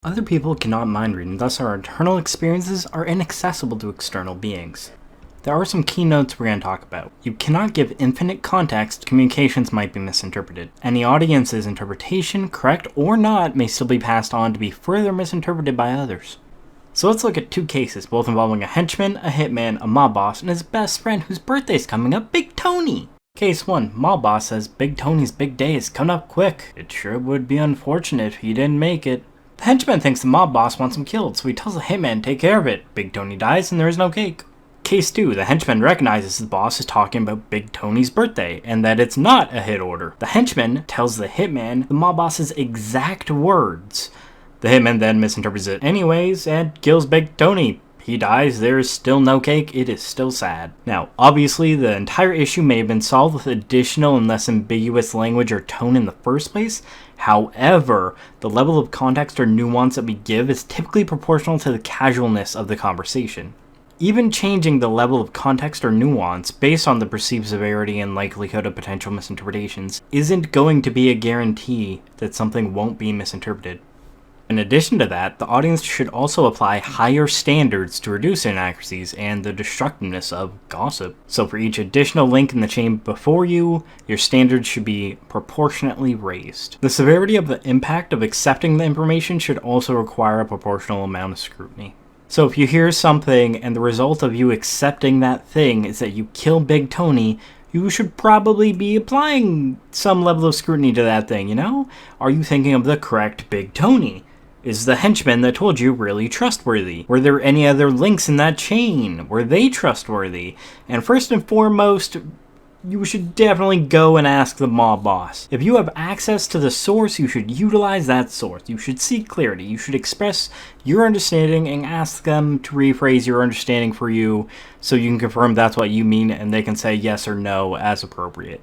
Other people cannot mind read, and thus our internal experiences are inaccessible to external beings. There are some key notes we're going to talk about. You cannot give infinite context, communications might be misinterpreted. Any audience's interpretation, correct or not, may still be passed on to be further misinterpreted by others. So let's look at two cases, both involving a henchman, a hitman, a mob boss, and his best friend whose birthday's coming up, Big Tony. Case 1. Mob boss says Big Tony's big day is coming up quick. It sure would be unfortunate if he didn't make it. The henchman thinks the mob boss wants him killed, so he tells the hitman to take care of it. Big Tony dies and there is no cake. Case 2. The henchman recognizes the boss is talking about Big Tony's birthday, and that it's not a hit order. The henchman tells the hitman the mob boss's exact words. The hitman then misinterprets it anyways, and kills Big Tony. He dies, there is still no cake, it is still sad. Now, obviously, the entire issue may have been solved with additional and less ambiguous language or tone in the first place. However, the level of context or nuance that we give is typically proportional to the casualness of the conversation. Even changing the level of context or nuance based on the perceived severity and likelihood of potential misinterpretations isn't going to be a guarantee that something won't be misinterpreted. In addition to that, the audience should also apply higher standards to reduce inaccuracies and the destructiveness of gossip. So for each additional link in the chain before you, your standards should be proportionately raised. The severity of the impact of accepting the information should also require a proportional amount of scrutiny. So if you hear something and the result of you accepting that thing is that you kill Big Tony, you should probably be applying some level of scrutiny to that thing, you know? Are you thinking of the correct Big Tony? Is the henchman that told you really trustworthy? Were there any other links in that chain? Were they trustworthy? And first and foremost, you should definitely go and ask the mob boss. If you have access to the source, you should utilize that source. You should seek clarity. You should express your understanding and ask them to rephrase your understanding for you so you can confirm that's what you mean and they can say yes or no as appropriate.